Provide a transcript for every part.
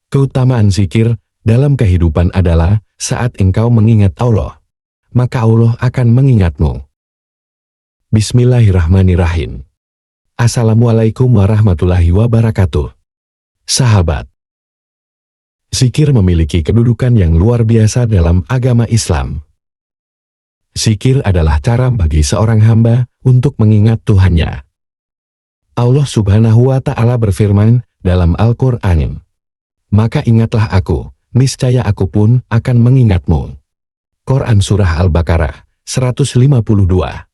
Keutamaan zikir dalam kehidupan adalah saat engkau mengingat Allah, maka Allah akan mengingatmu. Bismillahirrahmanirrahim. Assalamualaikum warahmatullahi wabarakatuh. Sahabat, zikir memiliki kedudukan yang luar biasa dalam agama Islam. Zikir adalah cara bagi seorang hamba untuk mengingat Tuhannya. Allah Subhanahu wa Ta'ala berfirman dalam Al-Qur'an, "Maka ingatlah aku, niscaya aku pun akan mengingatmu." Quran Surah Al-Baqarah 152.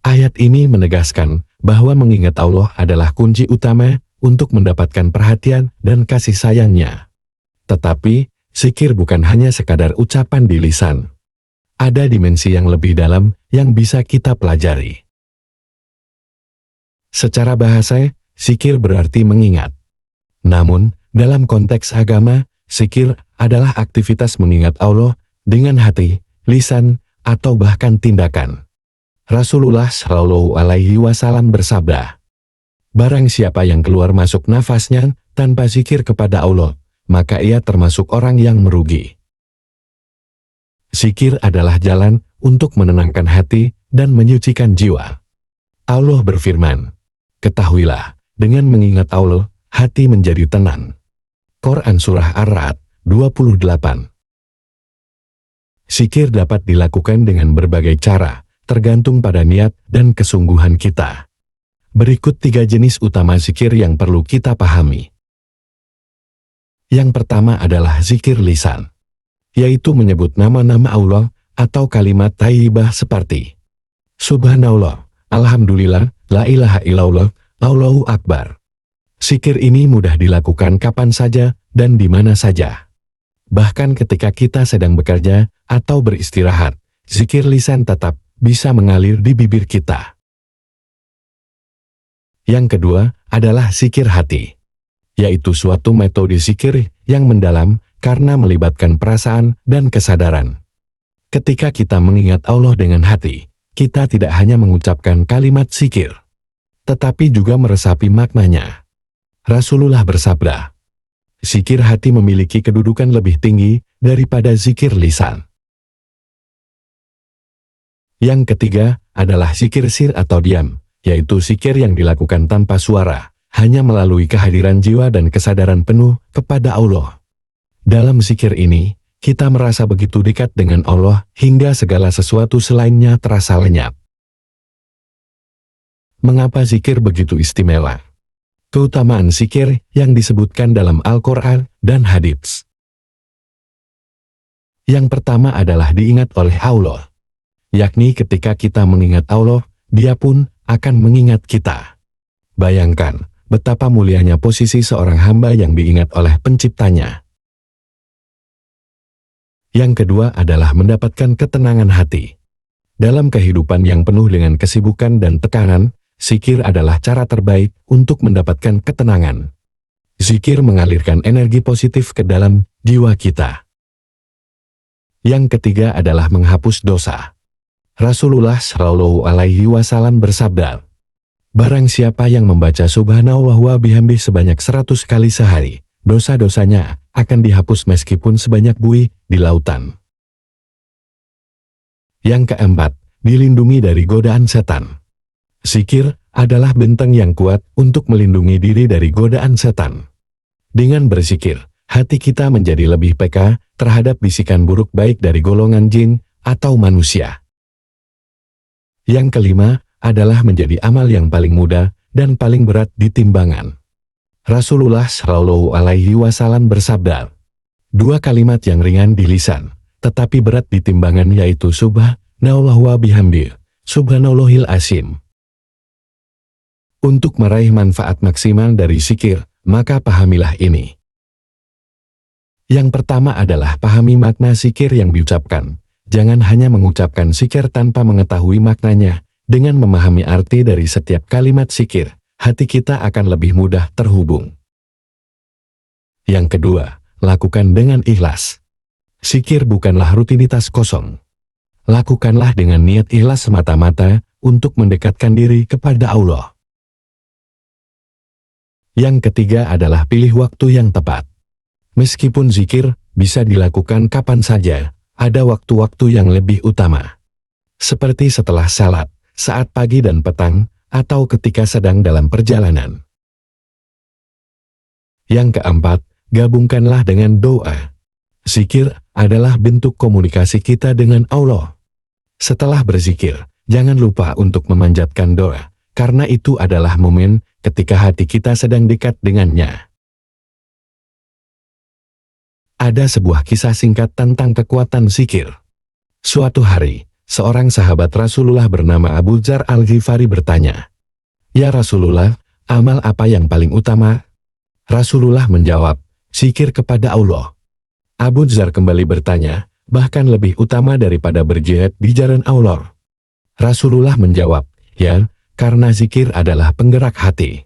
Ayat ini menegaskan bahwa mengingat Allah adalah kunci utama untuk mendapatkan perhatian dan kasih sayangnya. Tetapi, zikir bukan hanya sekadar ucapan di lisan. Ada dimensi yang lebih dalam yang bisa kita pelajari. Secara bahasa, zikir berarti mengingat. Namun, dalam konteks agama, zikir adalah aktivitas mengingat Allah dengan hati, lisan, atau bahkan tindakan. Rasulullah Shallallahu Alaihi Wasallam bersabda, "Barang siapa yang keluar masuk nafasnya tanpa zikir kepada Allah, maka ia termasuk orang yang merugi." Zikir adalah jalan untuk menenangkan hati dan menyucikan jiwa. Allah berfirman, "Ketahuilah, dengan mengingat Allah, hati menjadi tenang." Quran Surah Ar-Ra'd 28. Zikir dapat dilakukan dengan berbagai cara, tergantung pada niat dan kesungguhan kita. Berikut 3 jenis utama zikir yang perlu kita pahami. Yang pertama adalah zikir lisan, yaitu menyebut nama-nama Allah atau kalimat thayyibah seperti Subhanallah, Alhamdulillah, La ilaha illallah, Allahu Akbar. Zikir ini mudah dilakukan kapan saja dan di mana saja. Bahkan ketika kita sedang bekerja atau beristirahat, zikir lisan tetap bisa mengalir di bibir kita. Yang kedua adalah zikir hati, yaitu suatu metode zikir yang mendalam karena melibatkan perasaan dan kesadaran. Ketika kita mengingat Allah dengan hati, kita tidak hanya mengucapkan kalimat zikir, tetapi juga meresapi maknanya. Rasulullah bersabda, "Zikir hati memiliki kedudukan lebih tinggi daripada zikir lisan." Yang ketiga adalah zikir sir atau diam, yaitu zikir yang dilakukan tanpa suara, hanya melalui kehadiran jiwa dan kesadaran penuh kepada Allah. Dalam zikir ini, kita merasa begitu dekat dengan Allah hingga segala sesuatu selainnya terasa lenyap. Mengapa zikir begitu istimewa? Keutamaan zikir yang disebutkan dalam Al-Quran dan hadits. Yang pertama adalah diingat oleh Allah, yakni ketika kita mengingat Allah, Dia pun akan mengingat kita. Bayangkan betapa mulianya posisi seorang hamba yang diingat oleh penciptanya. Yang kedua adalah mendapatkan ketenangan hati. Dalam kehidupan yang penuh dengan kesibukan dan tekanan, zikir adalah cara terbaik untuk mendapatkan ketenangan. Zikir mengalirkan energi positif ke dalam jiwa kita. Yang ketiga adalah menghapus dosa. Rasulullah Shallallahu Alaihi Wasallam bersabda, "Barang siapa yang membaca Subhanallah wa bihamdih sebanyak 100 kali sehari, dosa-dosanya akan dihapus meskipun sebanyak buih di lautan." Yang keempat, dilindungi dari godaan setan. Zikir adalah benteng yang kuat untuk melindungi diri dari godaan setan. Dengan berzikir, hati kita menjadi lebih peka terhadap bisikan buruk baik dari golongan jin atau manusia. Yang kelima adalah menjadi amal yang paling mudah dan paling berat di timbangan. Rasulullah Shallallahu Alaihi Wasallam bersabda, 2 kalimat yang ringan di lisan, tetapi berat di timbangan yaitu Subhanallah wa bihamdih, Subhanallahil Azim. Untuk meraih manfaat maksimal dari zikir, maka pahamilah ini. Yang pertama adalah pahami makna zikir yang diucapkan. Jangan hanya mengucapkan zikir tanpa mengetahui maknanya. Dengan memahami arti dari setiap kalimat zikir, hati kita akan lebih mudah terhubung. Yang kedua, lakukan dengan ikhlas. Zikir bukanlah rutinitas kosong. Lakukanlah dengan niat ikhlas semata-mata untuk mendekatkan diri kepada Allah. Yang ketiga adalah pilih waktu yang tepat. Meskipun zikir bisa dilakukan kapan saja, ada waktu-waktu yang lebih utama. Seperti setelah salat, saat pagi dan petang, atau ketika sedang dalam perjalanan. Yang keempat, gabungkanlah dengan doa. Zikir adalah bentuk komunikasi kita dengan Allah. Setelah berzikir, jangan lupa untuk memanjatkan doa, karena itu adalah momen ketika hati kita sedang dekat dengannya. Ada sebuah kisah singkat tentang kekuatan zikir. Suatu hari, seorang sahabat Rasulullah bernama Abu Dzar Al-Ghifari bertanya, "Ya Rasulullah, amal apa yang paling utama?" Rasulullah menjawab, "Zikir kepada Allah." Abu Dzar kembali bertanya, "Bahkan lebih utama daripada berjihad di jalan Allah?" Rasulullah menjawab, "Ya, karena zikir adalah penggerak hati.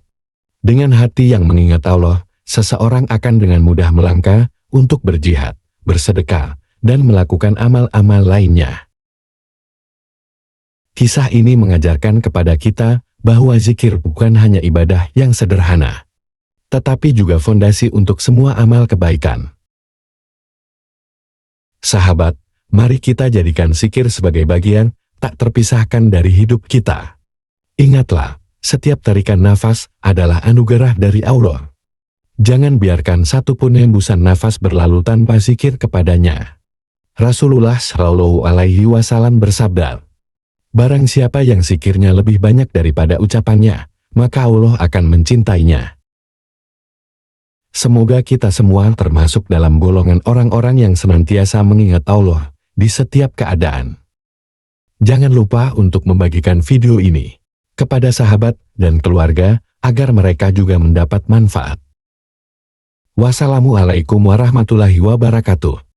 Dengan hati yang mengingat Allah, seseorang akan dengan mudah melangkah untuk berjihad, bersedekah, dan melakukan amal-amal lainnya." Kisah ini mengajarkan kepada kita bahwa zikir bukan hanya ibadah yang sederhana, tetapi juga fondasi untuk semua amal kebaikan. Sahabat, mari kita jadikan zikir sebagai bagian tak terpisahkan dari hidup kita. Ingatlah, setiap tarikan nafas adalah anugerah dari Allah. Jangan biarkan satupun hembusan nafas berlalu tanpa zikir kepadanya. Rasulullah Shallallahu Alaihi Wasallam bersabda, "Barang siapa yang zikirnya lebih banyak daripada ucapannya, maka Allah akan mencintainya." Semoga kita semua termasuk dalam golongan orang-orang yang senantiasa mengingat Allah di setiap keadaan. Jangan lupa untuk membagikan video ini kepada sahabat dan keluarga agar mereka juga mendapat manfaat. Wassalamualaikum warahmatullahi wabarakatuh.